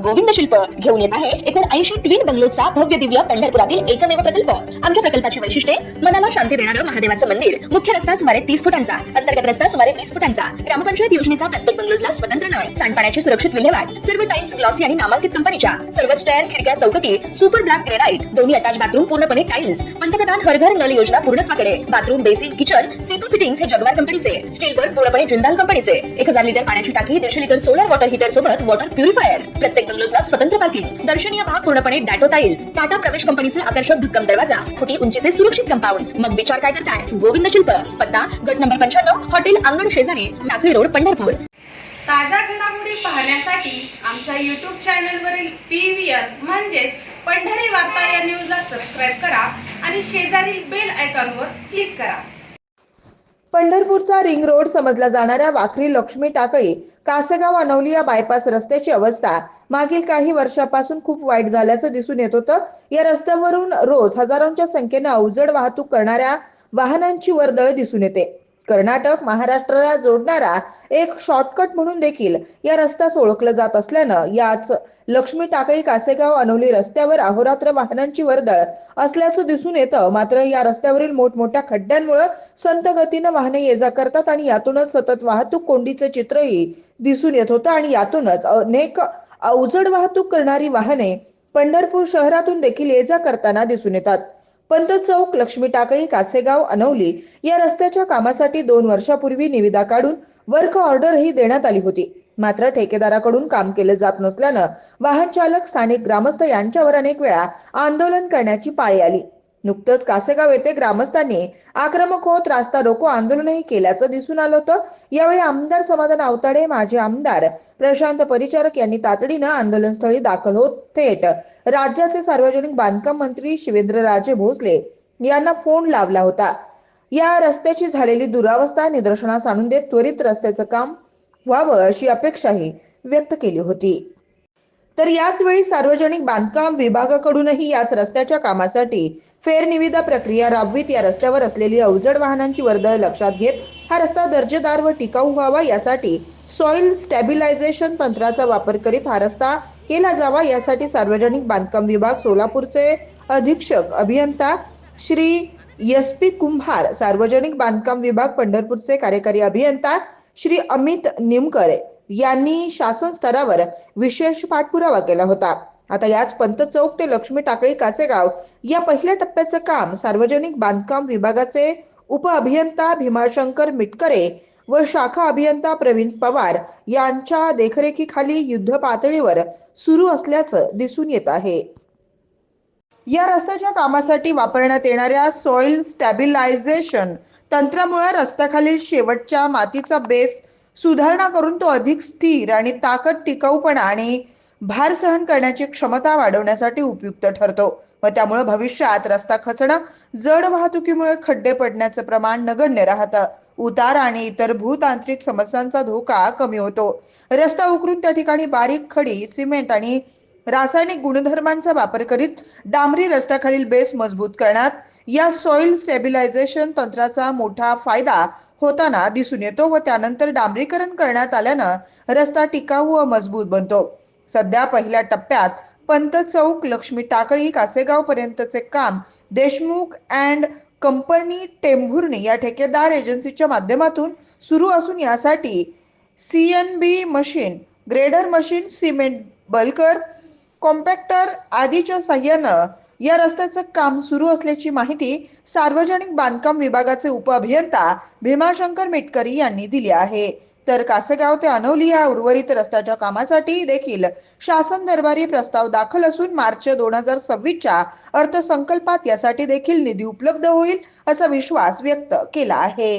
गोविंद शिल्प घेऊन येत आहे एकूण 80 ट्विन बंगलोचा भव्य दिव्य पंढरपुरातील एकमेव प्रकल्प। आमच्या प्रकल्पाची वैशिष्ट्ये मनाला शांती देणारं महादेवाचं मंदिर, मुख्य रस्ता सुमारे 30 फुटांचा, अंतर्गत रस्ता सुमारे 20 फुटांचा, ग्रामपंचायत योजनेचा प्रत्येक बंगलोजला स्वतंत्र नळ, सांडपाण्याची सुरक्षित विल्हेवाट, सर्व टाइल्स ग्लॉसी आणि नामांकित कंपनीच्या, सर्व स्टेअर, खिडक्या, चौकटी सुपर ब्लॅक ग्रेनाइट, दोन्ही अटॅच बाथरूम पूर्णपणे टाइल्स, पंतप्रधान हर घर नल योजना पूर्णत्वाकडे, bathroom, basin, kitchen, CP fittings हे जगवार कंपनीचे, स्टील वर्क पूर्णपणे जिंदाल कंपनीचे, 1000 लिटर पाण्याची टाकी, 150 लिटर सोलर वॉटर हीटर सोबत वॉटर प्युरिफायर, प्रत्येक बंगलोजला स्वतंत्र पार्किंग, दर्शनीय भाग पूर्णपणे डॅटो टाइल्स, टाटा प्रवेश कंपनीचे आकर्षक भक्कम दरवाजा, फुटी उंचीचे सुरक्षित कंपाऊंड। मग विचार काय करताय? गोविंद शिल्प, पत्ता गट नंबर 95, हॉटेल अंगण शेजारी, टाकळी रोड, पंढरपूर। ताज्या घडामोडी पाहण्यासाठी आमच्या YouTube चॅनलवरील PVR म्हणजेच पंढरी वार्ता या न्यूजला सबस्क्राइब करा आणि शेजारील बेल आयकॉनवर क्लिक करा। पंढरपूरचा रिंग रोड समजला जाणाऱ्या वाखरी लक्ष्मी टाकळी कासेगाव अनवली या बायपास रस्त्याची अवस्था मागील काही वर्षापासून खूप वाईट झाल्याचं दिसून येत होतं। या रस्त्यावरून रोज हजारोंच्या संख्येने अवजड वाहतूक करणाऱ्या वाहनांची वर्दळ दिसून येते। कर्नाटक महाराष्ट्राला जोडणारा एक शॉर्टकट म्हणून देखील या रस्त्यास ओळखलं जात असल्यानं याच लक्ष्मी टाकळी कासेगाव अनवली रस्त्यावर अहोरात्र वाहनांची वर्दळ असल्याचं दिसून येतं। मात्र या रस्त्यावरील मोठमोठ्या खड्ड्यांमुळे संत गतीनं वाहने ये जा करतात आणि यातूनच सतत वाहतूक कोंडीचे चित्रही दिसून येत होतं आणि यातूनच अनेक अवजड वाहतूक करणारी वाहने पंढरपूर शहरातून देखील ये जा करताना दिसून येतात। पंत चौक लक्ष्मी टाकळी कासेगाव अनवली या रस्त्याच्या कामासाठी 2 वर्षापूर्वी निविदा काढून वर्क ऑर्डरही देण्यात आली होती। मात्र ठेकेदाराकडून काम केले जात नसल्यानं वाहन चालक, स्थानिक ग्रामस्थ यांच्यावर अनेक वेळा आंदोलन करण्याची पाळी आली। नुकतंच कासेगाव येथे ग्रामस्थांनी आक्रमक होत रास्ता रोको आंदोलनही केल्याचं दिसून आलं होतं। यावेळी आमदार समाधान आवताडे, माजी आमदार प्रशांत परिचारक यांनी तातडीनं आंदोलनस्थळी दाखल होत थेट राज्याचे सार्वजनिक बांधकाम मंत्री शिवेंद्रराजे भोसले यांना फोन लावला होता। या रस्त्याची झालेली दुरावस्था निदर्शनास आणून देत त्वरित रस्त्याचं काम व्हावं अशी अपेक्षाही व्यक्त केली होती। तर याच वेळी सार्वजनिक बांधकाम विभागाकडूनही याच रस्त्याच्या कामासाठी फेरनिविदा प्रक्रिया राबवित या रस्त्यावर असलेली अवजड वाहनांची वर्दळ लक्षात घेत हा रस्ता दर्जेदार व टिकाऊ व्हावा यासाठी सॉइल स्टॅबिलायझेशन तंत्राचा वापर करीत हा रस्ता केला जावा यासाठी सार्वजनिक बांधकाम विभाग सोलापूरचे अधीक्षक अभियंता श्री SP कुंभार, सार्वजनिक बांधकाम विभाग पंढरपूरचे कार्यकारी अभियंता श्री अमित निमकर यांनी शासन स्तरावर विशेष पाठपुरावा केला होता। आता याच पंत चौक ते लक्ष्मी टाकळी कासेगाव या पहिल्या टप्प्याचं काम सार्वजनिक बांधकाम विभागाचे उप अभियंता भीमाशंकर मिटकरे व शाखा अभियंता प्रवीण पवार यांच्या देखरेखीखाली युद्ध पातळीवर सुरू असल्याचं दिसून येत आहे। या रस्त्याच्या कामासाठी वापरण्यात येणाऱ्या सॉइल स्टॅबिलायझेशन तंत्रामुळे रस्त्याखालील शेवटच्या मातीचा बेस सुधारणा करून तो अधिक स्थिर आणि ताकद, टिकाऊपणा आणि भार सहन करण्याची क्षमता वाढवण्यासाठी उपयुक्त ठरतो व त्यामुळे भविष्यात रस्ता खचणं, जड वाहतुकीमुळे खड्डे पडण्याचं प्रमाण नगण्य राहतं। उतार आणि इतर भूतांत्रिक समस्यांचा धोका कमी होतो। रस्ता उकरून त्या ठिकाणी बारीक खडी, सिमेंट आणि रासायनिक गुणधर्मांचा वापर करीत डांबरी रस्त्याखालील बेस मजबूत करण्यात या सॉइल स्टॅबिलायझेशन तंत्राचा मोठा फायदा होताना दिसून येतो व त्यानंतर डांबरीकरण करण्यात आल्यानं रस्ता टिकाऊ व मजबूत बनतो। सध्या पहिल्या टप्प्यात पंत चौक लक्ष्मी टाकळी कासेगाव पर्यंतचे काम देशमुख अँड कंपनी टेंभुर्णी या ठेकेदार एजन्सीच्या माध्यमातून सुरू असून यासाठी CNB machine, grader machine, cement bulker, compactor आदीच्या साह्यानं या रस्त्याचं काम सुरू असल्याची माहिती सार्वजनिक बांधकाम विभागाचे उप अभियंता भीमाशंकर मिटकरी यांनी दिली आहे। तर कासेगाव ते अनवली या उर्वरित रस्त्याच्या कामासाठी देखील शासन दरबारी प्रस्ताव दाखल असून मार्च 2026च्या अर्थसंकल्पात यासाठी देखील निधी उपलब्ध होईल असा विश्वास व्यक्त केला आहे।